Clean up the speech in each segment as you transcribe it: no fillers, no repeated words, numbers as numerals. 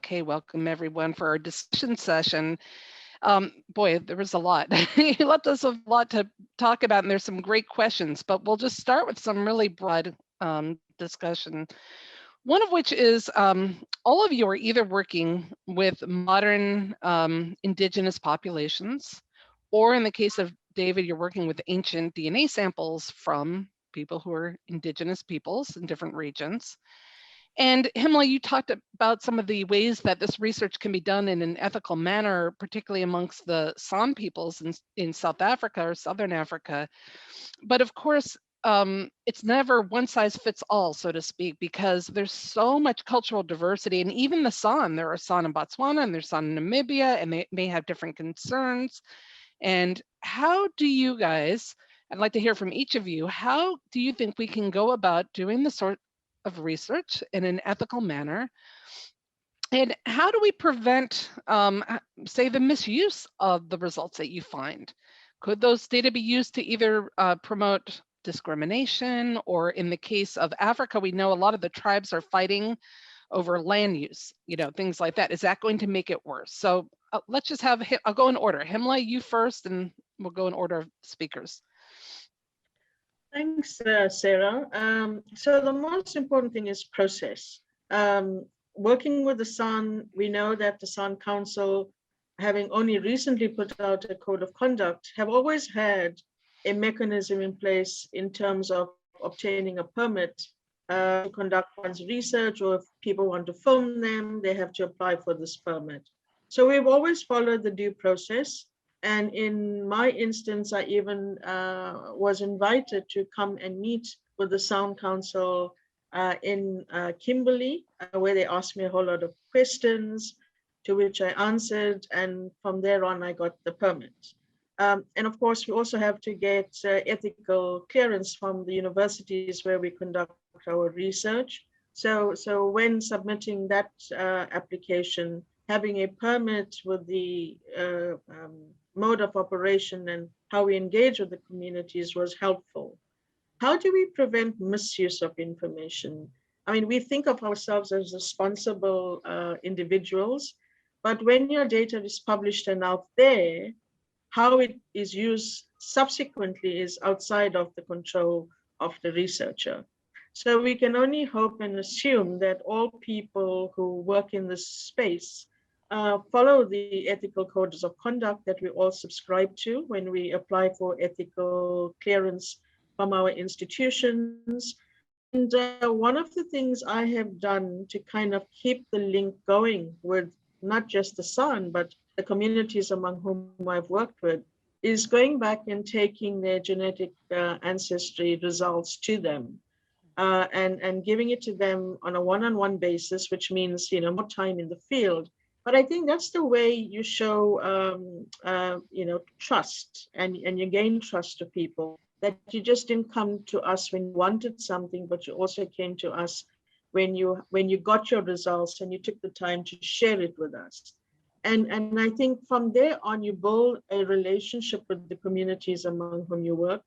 Okay, welcome everyone for our discussion session. Boy, there was a lot. You left us a lot to talk about, and there's some great questions, but we'll just start with some really broad discussion. One of which is all of you are either working with modern indigenous populations, or in the case of David, you're working with ancient DNA samples from people who are indigenous peoples in different regions. And Himla, you talked about some of the ways that this research can be done in an ethical manner, particularly amongst the San peoples in South Africa or Southern Africa. But of course, it's never one size fits all, so to speak, because there's so much cultural diversity. And even the San, there are San in Botswana and there's San in Namibia, and they may have different concerns. And how do you guys, I'd like to hear from each of you, how do you think we can go about doing the sort of research in an ethical manner? And how do we prevent, say, the misuse of the results that you find? Could those data be used to either promote discrimination, or in the case of Africa, we know a lot of the tribes are fighting over land use, things like that. Is that going to make it worse? So let's just have, I'll go in order. Himla, you first, and we'll go in order of speakers. Thanks, Sarah. So the most important thing is process. Working with the San, we know that the San Council, having only recently put out a code of conduct, have always had a mechanism in place in terms of obtaining a permit to conduct one's research, or if people want to film them, they have to apply for this permit. So we've always followed the due process. And in my instance, I even was invited to come and meet with the Sound Council in Kimberley, where they asked me a whole lot of questions, to which I answered. And from there on, I got the permit. And of course, we also have to get ethical clearance from the universities where we conduct our research. So when submitting that application, having a permit with the mode of operation and how we engage with the communities was helpful. How do we prevent misuse of information? I mean, we think of ourselves as responsible individuals, but when your data is published and out there, how it is used subsequently is outside of the control of the researcher. So we can only hope and assume that all people who work in this space follow the ethical codes of conduct that we all subscribe to when we apply for ethical clearance from our institutions. And one of the things I have done to kind of keep the link going with not just the San, but the communities among whom I've worked with, is going back and taking their genetic ancestry results to them. And giving it to them on a one-on-one basis, which means more time in the field. But I think that's the way you show trust, and you gain trust to people, that you just didn't come to us when you wanted something, but you also came to us when you got your results and you took the time to share it with us. And I think from there on, you build a relationship with the communities among whom you work,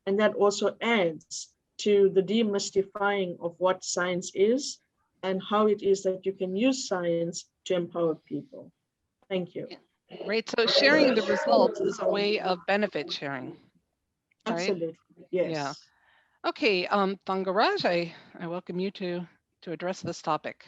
and that also adds to the demystifying of what science is and how it is that you can use science to empower people. Thank you. Great. So sharing the results is a way of benefit sharing. Right? Absolutely. Yes. Yeah. Okay. Thangaraj, I welcome you to address this topic.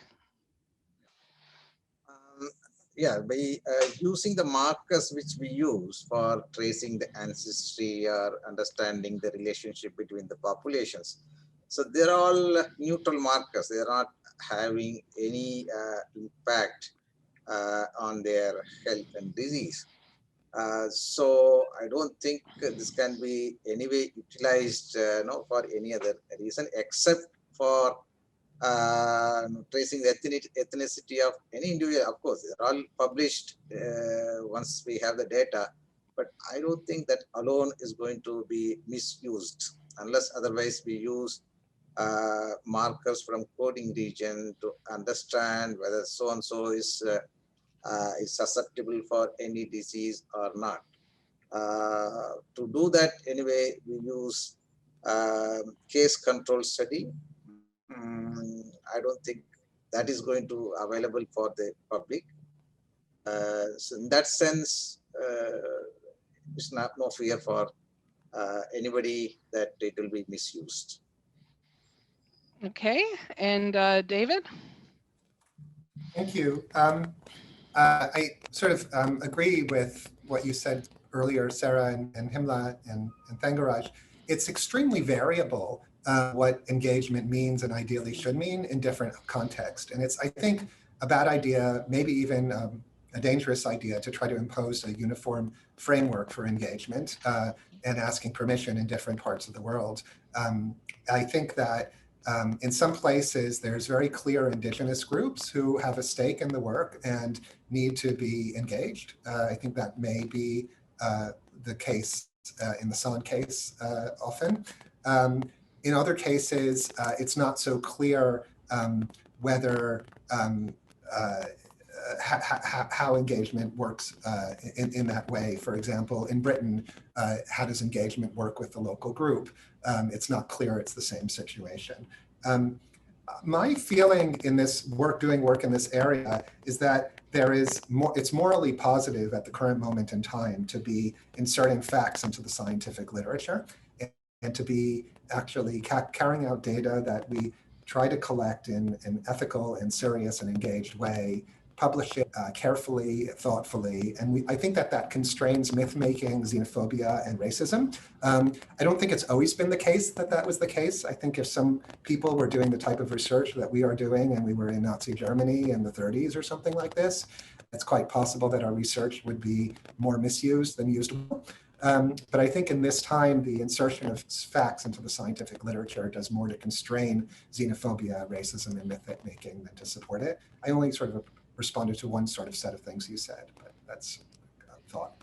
Yeah, by using the markers which we use for tracing the ancestry or understanding the relationship between the populations. So they're all neutral markers. They're not having any impact on their health and disease. So I don't think this can be anyway utilized for any other reason except for tracing the ethnicity of any individual. Of course, they're all published once we have the data, but I don't think that alone is going to be misused unless otherwise we use markers from coding region to understand whether so-and-so is susceptible for any disease or not. To do that, anyway, we use case control study. I don't think that is going to available for the public. So in that sense, it's not no fear for anybody that it will be misused. Okay, and David? Thank you. I sort of agree with what you said earlier, Sarah and Himla and Thangaraj. It's extremely variable what engagement means and ideally should mean in different contexts. And it's, I think, a bad idea, maybe even a dangerous idea, to try to impose a uniform framework for engagement and asking permission in different parts of the world. I think that in some places, there's very clear indigenous groups who have a stake in the work and need to be engaged. I think that may be the case in the San case often. In other cases, it's not so clear whether how engagement works in that way. For example, in Britain, how does engagement work with the local group? It's not clear it's the same situation. My feeling in this work, doing work in this area, is that there is more, it's morally positive at the current moment in time to be inserting facts into the scientific literature and to be actually carrying out data that we try to collect in an ethical and serious and engaged way, publish it carefully, thoughtfully, and I think that that constrains myth-making, xenophobia, and racism. I don't think it's always been the case that that was the case. I think if some people were doing the type of research that we are doing, and we were in Nazi Germany in the 30s or something like this, it's quite possible that our research would be more misused than usable. But I think in this time, the insertion of facts into the scientific literature does more to constrain xenophobia, racism, and myth-making than to support it. I only sort of responded to one sort of set of things you said, but that's a thought.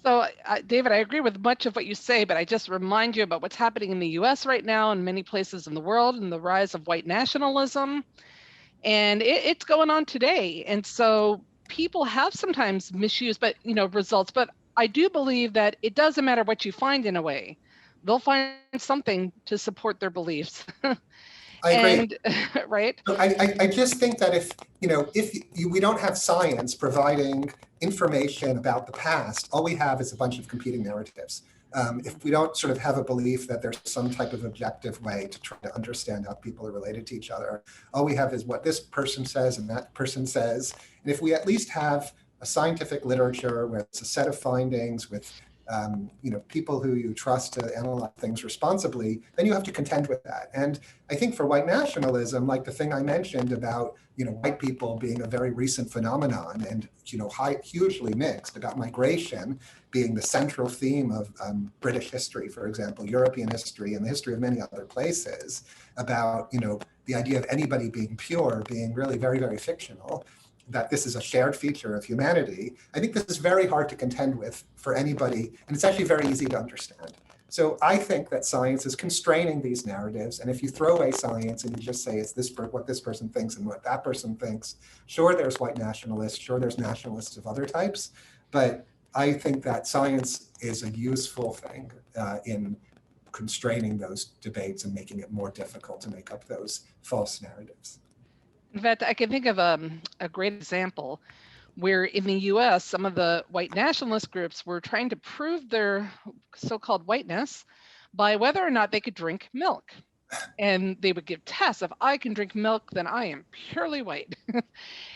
So, David, I agree with much of what you say, but I just remind you about what's happening in the US right now and many places in the world, and the rise of white nationalism. And it's going on today. And so people have sometimes misused, but results. But I do believe that it doesn't matter what you find in a way. They'll find something to support their beliefs. I agree. And, right? I just think that if we don't have science providing information about the past, all we have is a bunch of competing narratives. If we don't sort of have a belief that there's some type of objective way to try to understand how people are related to each other, all we have is what this person says and that person says. And if we at least have a scientific literature where it's a set of findings with people who you trust to analyze things responsibly, then you have to contend with that. And I think for white nationalism, like the thing I mentioned about white people being a very recent phenomenon and hugely mixed, about migration being the central theme of British history, for example, European history, and the history of many other places, about the idea of anybody being pure being really very, very fictional, that this is a shared feature of humanity. I think this is very hard to contend with for anybody, and it's actually very easy to understand. So I think that science is constraining these narratives, and if you throw away science and you just say it's this what this person thinks and what that person thinks, sure, there's white nationalists, sure, there's nationalists of other types, but I think that science is a useful thing in constraining those debates and making it more difficult to make up those false narratives. In fact, I can think of a great example where in the US, some of the white nationalist groups were trying to prove their so-called whiteness by whether or not they could drink milk. And they would give tests. If I can drink milk, then I am purely white.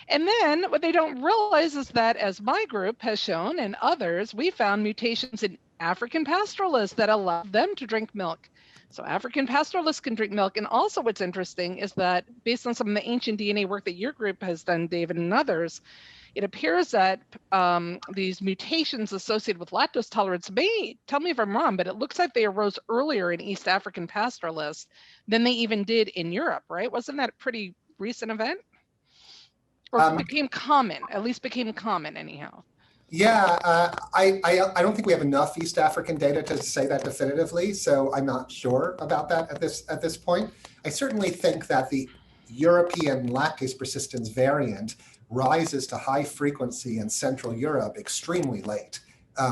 And then what they don't realize is that, as my group has shown and others, we found mutations in African pastoralists that allow them to drink milk. So African pastoralists can drink milk. And also what's interesting is that based on some of the ancient DNA work that your group has done, David, and others, it appears that these mutations associated with lactose tolerance may, tell me if I'm wrong, but it looks like they arose earlier in East African pastoralists than they even did in Europe, right? Wasn't that a pretty recent event? Or became common, at least became common anyhow. Yeah, I don't think we have enough East African data to say that definitively, so I'm not sure about that at this point. I certainly think that the European lactase persistence variant rises to high frequency in Central Europe extremely late.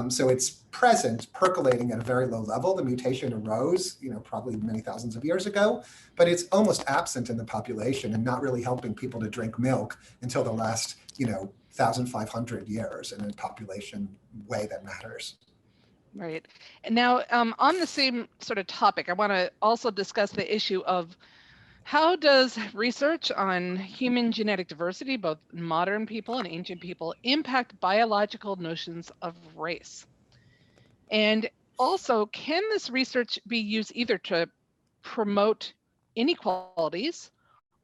So it's present, percolating at a very low level. The mutation arose, probably many thousands of years ago, but it's almost absent in the population and not really helping people to drink milk until the last, 1,500 years in a population way that matters. Right. And now on the same sort of topic, I want to also discuss the issue of how does research on human genetic diversity, both modern people and ancient people, impact biological notions of race? And also, can this research be used either to promote inequalities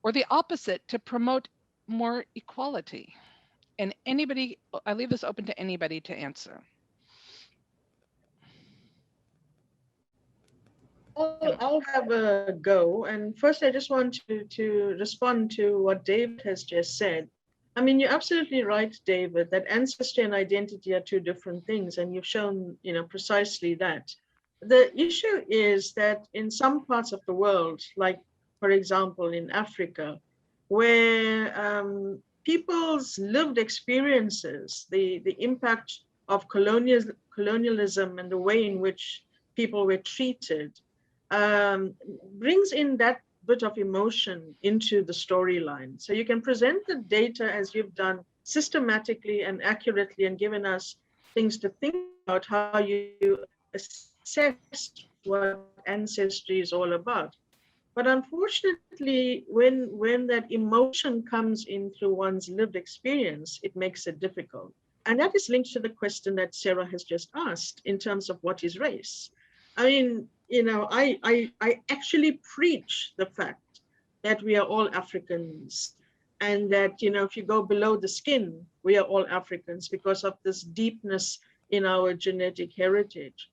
or the opposite, to promote more equality? And anybody, I leave this open to anybody to answer. I'll have a go. And first, I just want to respond to what David has just said. I mean, you're absolutely right, David, that ancestry and identity are two different things. And you've shown, precisely that. The issue is that in some parts of the world, like, for example, in Africa, where people's lived experiences, the impact of colonialism and the way in which people were treated, brings in that bit of emotion into the storyline. So you can present the data as you've done systematically and accurately and given us things to think about, how you assess what ancestry is all about. But unfortunately, when that emotion comes in through one's lived experience, it makes it difficult. And that is linked to the question that Sarah has just asked in terms of what is race. I mean, I actually preach the fact that we are all Africans, and that, if you go below the skin, we are all Africans because of this deepness in our genetic heritage.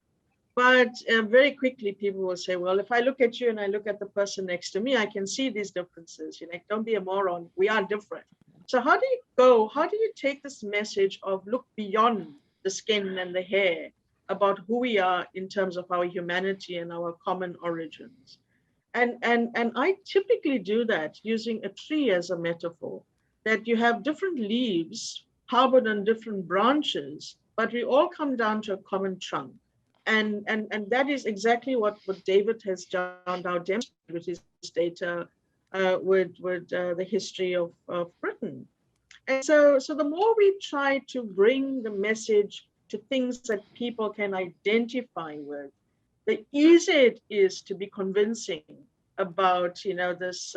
But very quickly, people will say, well, if I look at you and I look at the person next to me, I can see these differences. Don't be a moron. We are different. So how do you take this message of look beyond the skin and the hair about who we are in terms of our humanity and our common origins? And I typically do that using a tree as a metaphor, that you have different leaves harbored on different branches, but we all come down to a common trunk. And that is exactly what David has done now demonstrated with his data with the history of Britain. And so the more we try to bring the message to things that people can identify with, the easier it is to be convincing about, this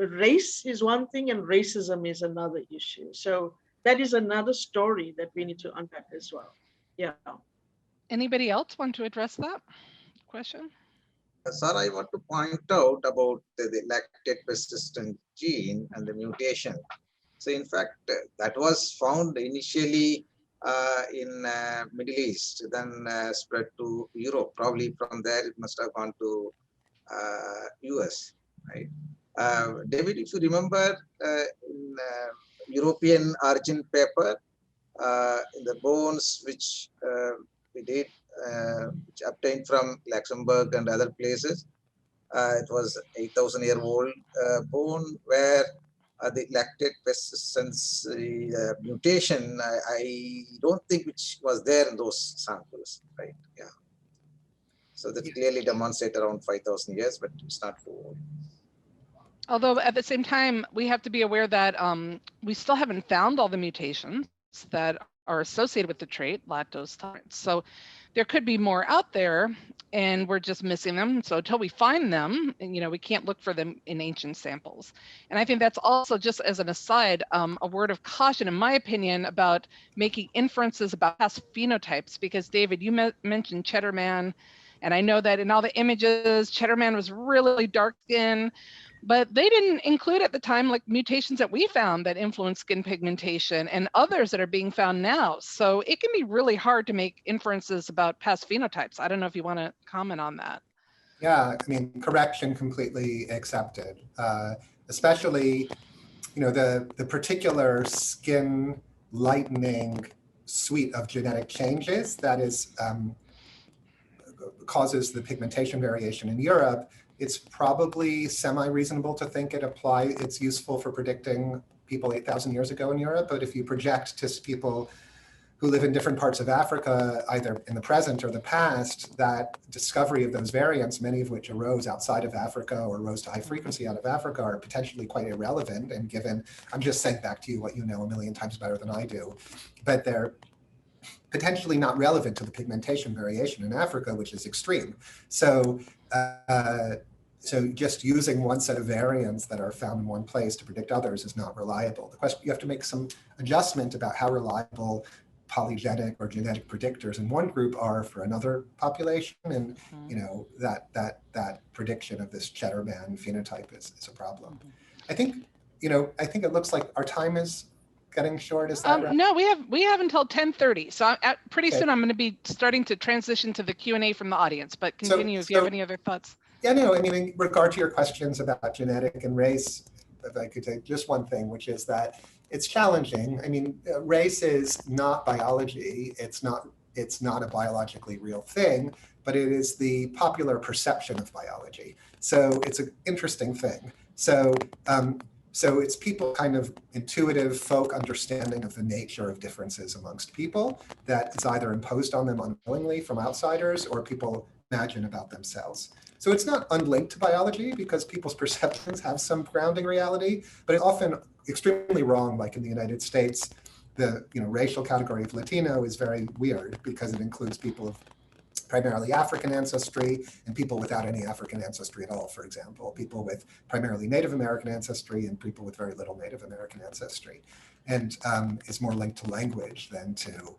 race is one thing and racism is another issue. So that is another story that we need to unpack as well. Yeah. Anybody else want to address that question? Sir, I want to point out about the lactate persistent gene and the mutation. So in fact, that was found initially in Middle East, then spread to Europe. Probably from there, it must have gone to US, right? David, if you remember, in European origin paper, in the bones which we did, which obtained from Luxembourg and other places, it was 8,000-year-old bone where the lactate persistence mutation, I don't think which was there in those samples, right? Yeah. So that clearly demonstrates around 5,000 years, but it's not too old. Although at the same time, we have to be aware that we still haven't found all the mutations that are associated with the trait lactose tolerance. So there could be more out there and we're just missing them. So until we find them, we can't look for them in ancient samples. And I think that's also, just as an aside, a word of caution, in my opinion, about making inferences about past phenotypes, because David, you mentioned Cheddar Man, and I know that in all the images, Cheddar Man was really dark skin, but they didn't include at the time like mutations that we found that influence skin pigmentation and others that are being found now. So it can be really hard to make inferences about past phenotypes. I don't know if you want to comment on that. Yeah, I mean, correction completely accepted. Especially, the particular skin lightening suite of genetic changes that is causes the pigmentation variation in Europe. It's probably semi-reasonable to think it's useful for predicting people 8,000 years ago in Europe. But if you project to people who live in different parts of Africa, either in the present or the past, that discovery of those variants, many of which arose outside of Africa or rose to high frequency out of Africa, are potentially quite irrelevant. And given, I'm just saying back to you what you know a million times better than I do, but they're potentially not relevant to the pigmentation variation in Africa, which is extreme. So, so just using one set of variants that are found in one place to predict others is not reliable. The question, you have to make some adjustment about how reliable polygenic or genetic predictors in one group are for another population, and you know that prediction of this cheddar man phenotype is a problem. I think I think it looks like our time is getting short. Is that right? No, we have until 10:30. So pretty soon I'm going to be starting to transition to the Q&A from the audience. But continue if you have any other thoughts. Yeah, no, I mean, in regard to your questions about genetic and race, if I could take just one thing, which is that it's challenging. I mean, race is not biology. It's not a biologically real thing, but it is the popular perception of biology. So it's an interesting thing. So it's people kind of intuitive folk understanding of the nature of differences amongst people that is either imposed on them unwillingly from outsiders or people imagine about themselves. So it's not unlinked to biology because people's perceptions have some grounding reality, but it's often extremely wrong. Like in the United States, the racial category of Latino is very weird because it includes people of primarily African ancestry and people without any African ancestry at all, for example, people with primarily Native American ancestry and people with very little Native American ancestry. And is more linked to language than to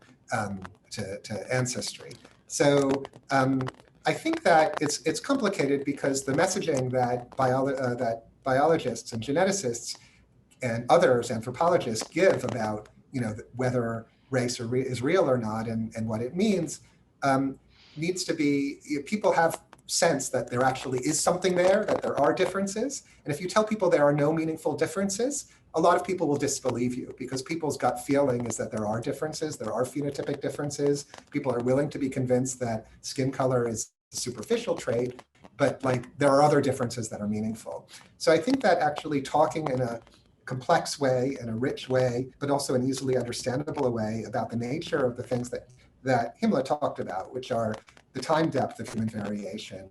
ancestry. So I think that it's complicated because the messaging that biologists and geneticists and others, anthropologists, give about whether race is real or not and what it means needs to be, people have sense that there actually is something there, that there are differences. And if you tell people there are no meaningful differences, a lot of people will disbelieve you because people's gut feeling is that there are differences, there are phenotypic differences. People are willing to be convinced that skin color is a superficial trait, but like there are other differences that are meaningful. So I think that actually talking in a complex way, in a rich way, but also an easily understandable way about the nature of the things that Himla talked about, which are the time depth of human variation,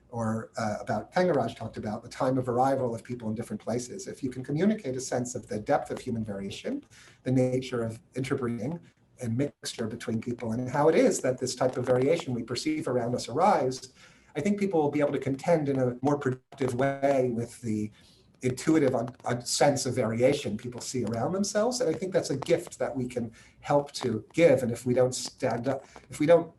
or about Thangaraj talked about the time of arrival of people in different places. If you can communicate a sense of the depth of human variation, the nature of interbreeding and mixture between people, and how it is that this type of variation we perceive around us arrives, I think people will be able to contend in a more productive way with the intuitive sense of variation people see around themselves. And I think that's a gift that we can help to give. And if we don't stand up, if we don't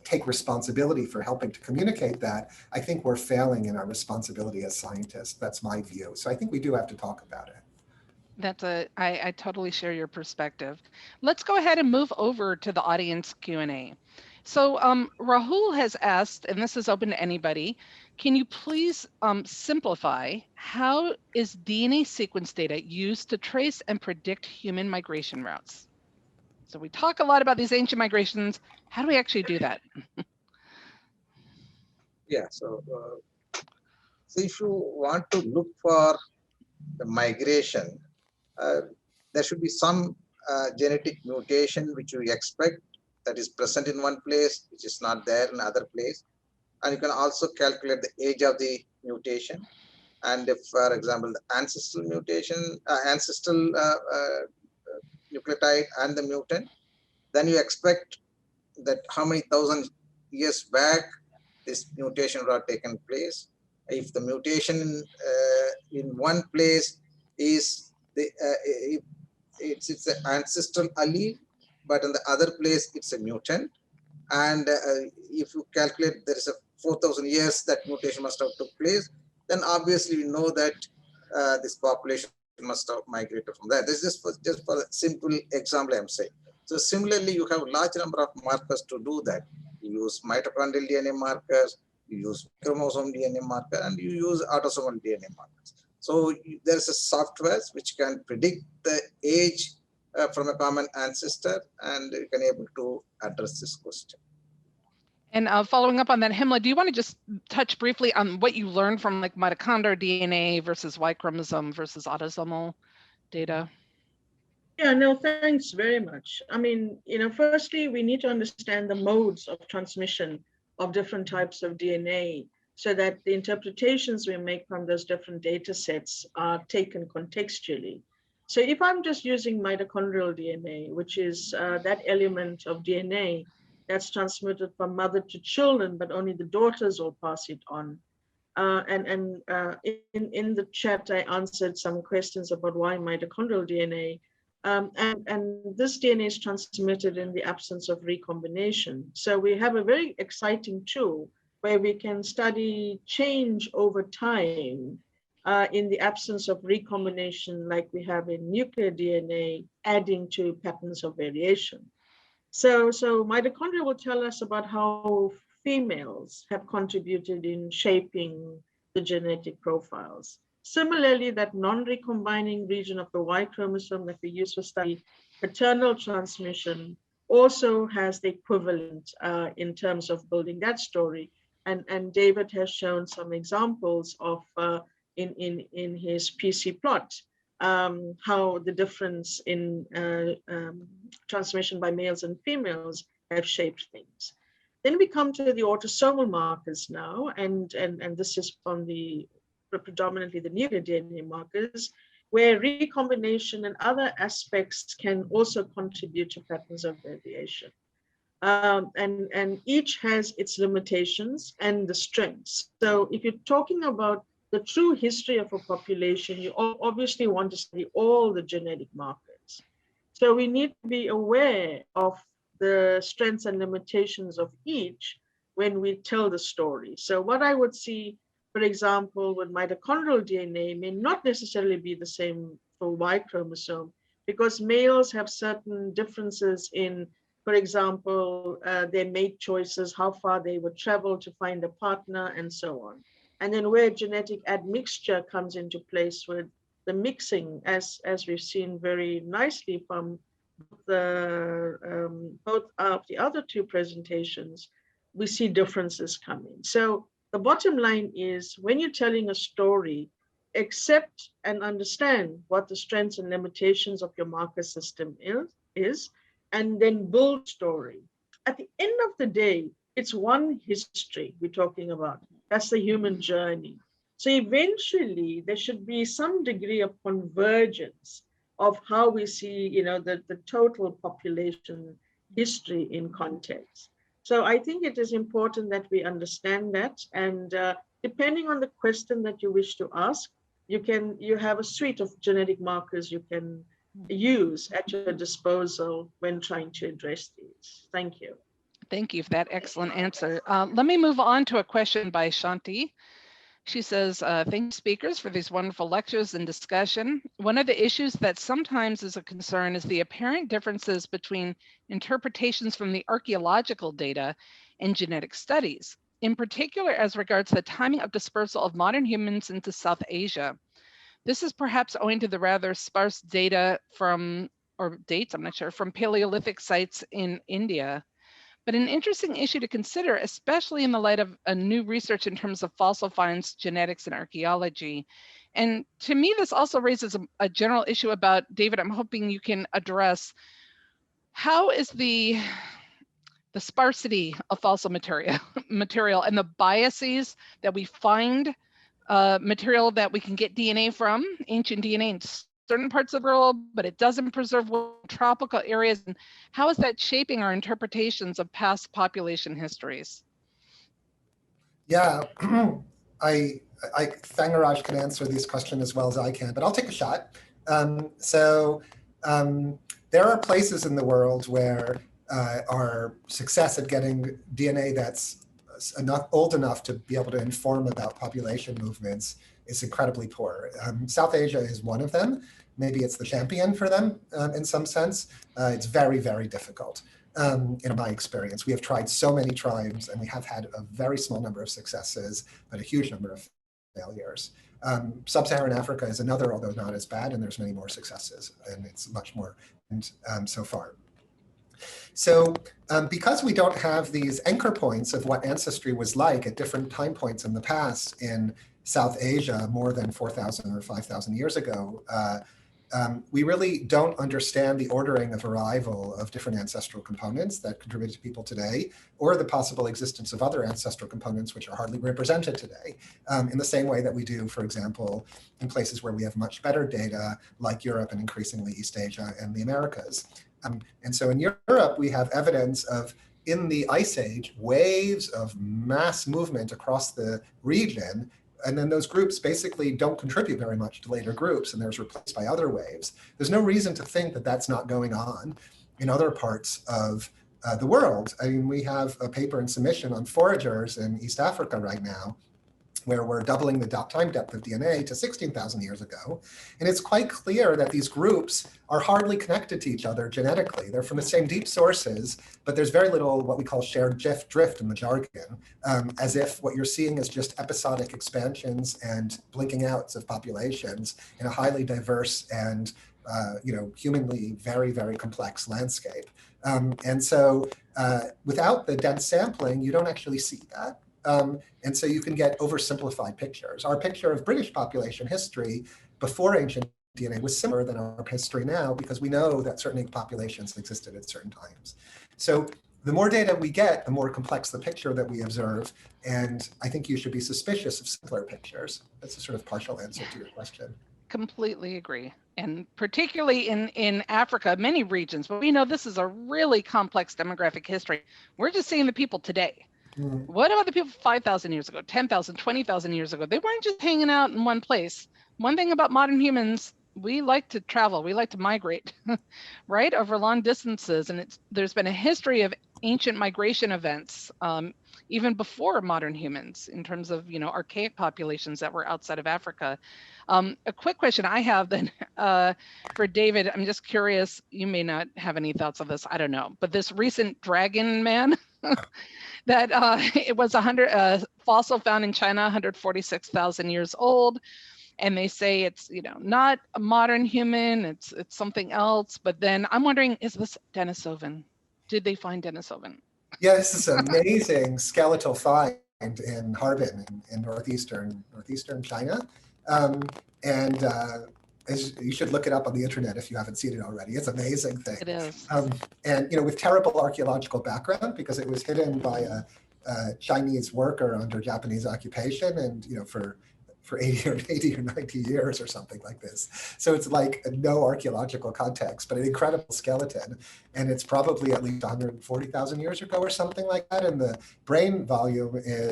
take responsibility for helping to communicate that, I think we're failing in our responsibility as scientists. That's my view. So I think we do have to talk about it. I totally share your perspective. Let's go ahead and move over to the audience Q&A. So Rahul has asked, and this is open to anybody, can you please simplify how is DNA sequence data used to trace and predict human migration routes? So we talk a lot about these ancient migrations. How do we actually do that? Yeah, so if you want to look for the migration, there should be some genetic mutation which you expect that is present in one place, which is not there in another place. And you can also calculate the age of the mutation. And if, for example, the ancestral mutation, ancestral nucleotide and the mutant, then you expect that how many thousand years back this mutation would have taken place. If the mutation in one place is it's an ancestral allele, but in the other place it's a mutant. And if you calculate there is a 4,000 years that mutation must have took place, then obviously we know that this population must have migrated from there. This is just for a simple example I'm saying. So similarly, you have a large number of markers to do that. You use mitochondrial DNA markers, you use chromosome DNA marker, and you use autosomal DNA markers. So there's a software which can predict the age from a common ancestor, and you can able to address this question. And following up on that, Himla, do you want to just touch briefly on what you learned from like mitochondrial DNA versus Y chromosome versus autosomal data? Yeah, Yeah, no, thanks very much. I mean, firstly, we need to understand the modes of transmission of different types of DNA so that the interpretations we make from those different data sets are taken contextually. So if I'm just using mitochondrial DNA, which is that element of DNA that's transmitted from mother to children, but only the daughters will pass it on. In the chat, I answered some questions about why mitochondrial DNA. And this DNA is transmitted in the absence of recombination. So we have a very exciting tool where we can study change over time in the absence of recombination, like we have in nuclear DNA, adding to patterns of variation. So mitochondria will tell us about how females have contributed in shaping the genetic profiles. Similarly, that non-recombining region of the Y chromosome that we use for study paternal transmission also has the equivalent in terms of building that story. And David has shown some examples of in his PC plot, how the difference in transmission by males and females have shaped things. Then we come to the autosomal markers now, and this is from the predominantly the nuclear DNA markers, where recombination and other aspects can also contribute to patterns of variation. And each has its limitations and the strengths. So if you're talking about the true history of a population, you obviously want to study all the genetic markers. So we need to be aware of the strengths and limitations of each when we tell the story. So what I would see, for example, with mitochondrial DNA may not necessarily be the same for Y chromosome, because males have certain differences in, for example, their mate choices, how far they would travel to find a partner, and so on. And then where genetic admixture comes into place with the mixing, as we've seen very nicely from both of the other two presentations, we see differences coming. So the bottom line is, when you're telling a story, accept and understand what the strengths and limitations of your marker system is, and then build story. At the end of the day, it's one history we're talking about. That's the human journey. So eventually there should be some degree of convergence of how we see, the total population history in context. So I think it is important that we understand that, and depending on the question that you wish to ask, you have a suite of genetic markers you can use at your disposal when trying to address these. Thank you. Thank you for that excellent answer. Let me move on to a question by Shanti. She says, thank you speakers for these wonderful lectures and discussion. One of the issues that sometimes is a concern is the apparent differences between interpretations from the archaeological data and genetic studies, in particular as regards the timing of dispersal of modern humans into South Asia. This is perhaps owing to the rather sparse data from, or dates, I'm not sure, from Paleolithic sites in India. But an interesting issue to consider, especially in the light of a new research in terms of fossil finds, genetics, and archaeology. And to me, this also raises a general issue about, David, I'm hoping you can address, how is the sparsity of fossil material and the biases that we find material that we can get DNA from, ancient DNA in certain parts of the world, but it doesn't preserve tropical areas. And how is that shaping our interpretations of past population histories? Yeah, Thangaraj can answer this question as well as I can, but I'll take a shot. There are places in the world where our success at getting DNA that's old enough to be able to inform about population movements is incredibly poor. South Asia is one of them. Maybe it's the champion for them in some sense. It's very, very difficult in my experience. We have tried so many tribes and we have had a very small number of successes, but a huge number of failures. Sub-Saharan Africa is another, although not as bad, and there's many more successes, and it's much more so far. So because we don't have these anchor points of what ancestry was like at different time points in the past in South Asia more than 4,000 or 5,000 years ago, we really don't understand the ordering of arrival of different ancestral components that contribute to people today, or the possible existence of other ancestral components which are hardly represented today, in the same way that we do, for example, in places where we have much better data, like Europe and increasingly East Asia and the Americas. And so in Europe, we have evidence of, in the Ice Age, waves of mass movement across the region. And then those groups basically don't contribute very much to later groups, and they're replaced by other waves. There's no reason to think that that's not going on in other parts of the world. I mean, we have a paper in submission on foragers in East Africa right now, where we're doubling the time depth of DNA to 16,000 years ago. And it's quite clear that these groups are hardly connected to each other genetically. They're from the same deep sources, but there's very little what we call shared drift in the jargon, as if what you're seeing is just episodic expansions and blinking outs of populations in a highly diverse and humanly very, very complex landscape. And so without the dense sampling, you don't actually see that. And so you can get oversimplified pictures. Our picture of British population history before ancient DNA was similar than our history now, because we know that certain populations existed at certain times. So the more data we get, the more complex the picture that we observe. And I think you should be suspicious of simpler pictures. That's a sort of partial answer to your question. Completely agree. And particularly in Africa, many regions, but we know this is a really complex demographic history. We're just seeing the people today. What about the people 5,000 years ago, 10,000, 20,000 years ago? They weren't just hanging out in one place. One thing about modern humans, we like to travel, we like to migrate, right, over long distances. And there's been a history of ancient migration events, even before modern humans, in terms of, archaic populations that were outside of Africa. A quick question I have then for David, I'm just curious, you may not have any thoughts on this, I don't know, but this recent dragon man, that it was a fossil found in China, 146,000 years old. And they say it's, not a modern human, it's something else. But then I'm wondering, is this Denisovan? Did they find Denisovan? Yeah, this is an amazing skeletal find in Harbin in northeastern China. You should look it up on the internet if you haven't seen it already. It's an amazing thing. It is. And with terrible archaeological background, because it was hidden by a Chinese worker under Japanese occupation, and for 80 or 90 years or something like this. So it's like no archaeological context, but an incredible skeleton. And it's probably at least 140,000 years ago or something like that. And the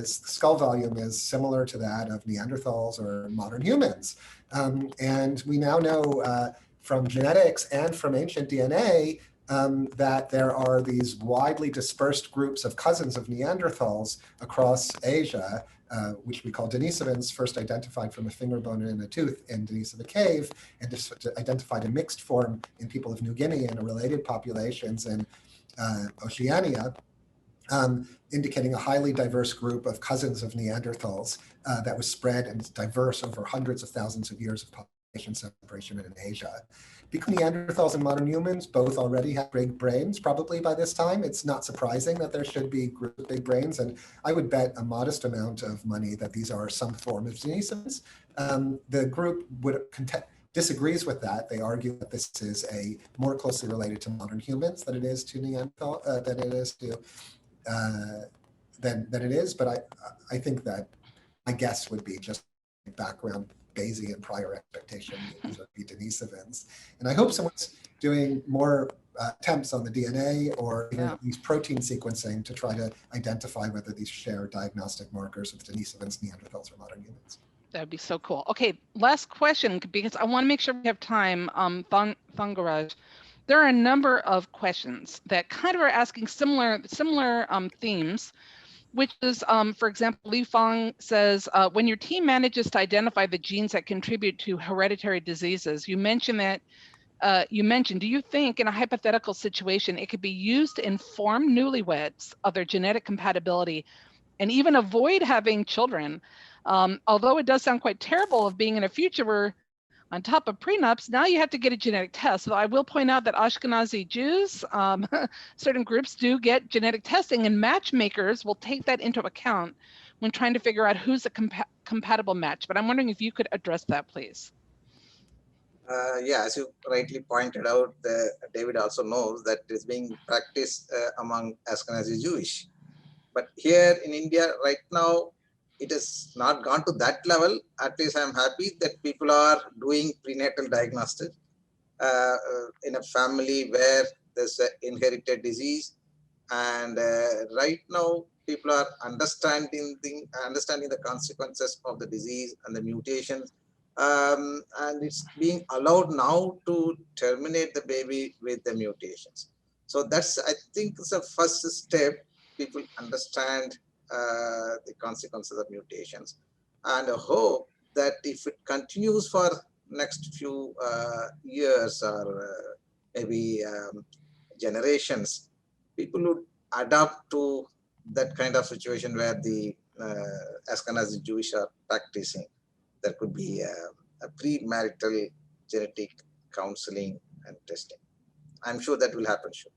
skull volume is similar to that of Neanderthals or modern humans. And we now know from genetics and from ancient DNA that there are these widely dispersed groups of cousins of Neanderthals across Asia, which we call Denisovans, first identified from a finger bone and a tooth in Denisova Cave, and just identified in mixed form in people of New Guinea and related populations in Oceania, indicating a highly diverse group of cousins of Neanderthals that was spread and diverse over hundreds of thousands of years of population separation in Asia. Because Neanderthals and modern humans both already have big brains, probably by this time, it's not surprising that there should be groups with big brains. And I would bet a modest amount of money that these are some form of Denisovans. The group disagrees with that. They argue that this is more closely related to modern humans than it is to Neanderthal, than it is. But I think that my guess would be just background Bayesian prior expectation these would be Denisovans. And I hope someone's doing more attempts on the DNA or at least protein sequencing to try to identify whether these share diagnostic markers of Denisovans, Neanderthals, or modern humans. That would be so cool. Okay, last question, because I want to make sure we have time. Thangaraj, there are a number of questions that kind of are asking similar themes, which is, for example, Li Fang says, when your team manages to identify the genes that contribute to hereditary diseases, you mentioned, do you think in a hypothetical situation, it could be used to inform newlyweds of their genetic compatibility and even avoid having children? Although it does sound quite terrible of being in a future where on top of prenups, now you have to get a genetic test. So I will point out that Ashkenazi Jews, certain groups do get genetic testing, and matchmakers will take that into account when trying to figure out who's a compatible match. But I'm wondering if you could address that, please. Yeah, as you rightly pointed out, David also knows that it is being practiced among Ashkenazi Jewish. But here in India right now, it has not gone to that level. At least I'm happy that people are doing prenatal diagnostics in a family where there's an inherited disease. And right now, people are understanding the consequences of the disease and the mutations. And it's being allowed now to terminate the baby with the mutations. So that's, I think, it's the first step. People understand the consequences of mutations, and I hope that if it continues for next few years or maybe generations, people would adapt to that kind of situation where the Ashkenazi Jewish are practicing. There could be a premarital genetic counseling and testing. I'm sure that will happen soon.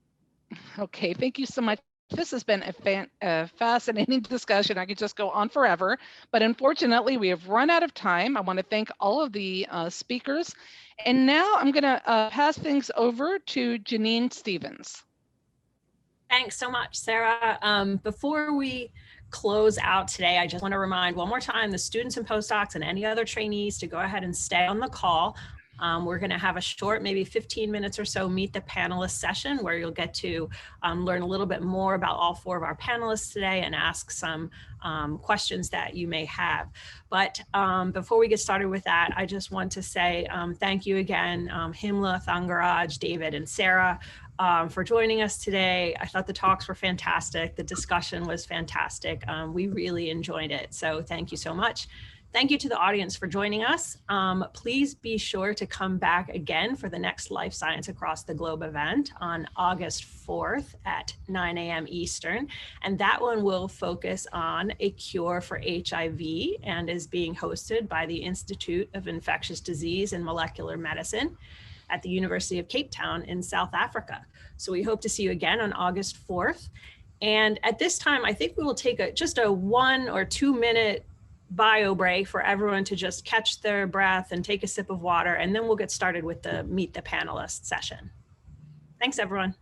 Okay, thank you so much. This has been a fascinating discussion. I could just go on forever, but unfortunately we have run out of time. I want to thank all of the speakers. And now I'm going to pass things over to Janine Stevens. Thanks so much, Sarah. Before we close out today, I just want to remind one more time the students and postdocs and any other trainees to go ahead and stay on the call. We're going to have a short, maybe 15 minutes or so, meet the panelists session where you'll get to learn a little bit more about all four of our panelists today and ask some questions that you may have. But before we get started with that, I just want to say thank you again, Himla, Thangaraj, David, and Sarah, for joining us today. I thought the talks were fantastic. The discussion was fantastic. We really enjoyed it. So thank you so much. Thank you to the audience for joining us. Please be sure to come back again for the next Life Science Across the Globe event on August 4th at 9 a.m. Eastern. And that one will focus on a cure for HIV and is being hosted by the Institute of Infectious Disease and Molecular Medicine at the University of Cape Town in South Africa. So we hope to see you again on August 4th. And at this time, I think we will take just a 1 or 2 minute bio break for everyone to just catch their breath and take a sip of water, and then we'll get started with the Meet the Panelists session. Thanks, everyone.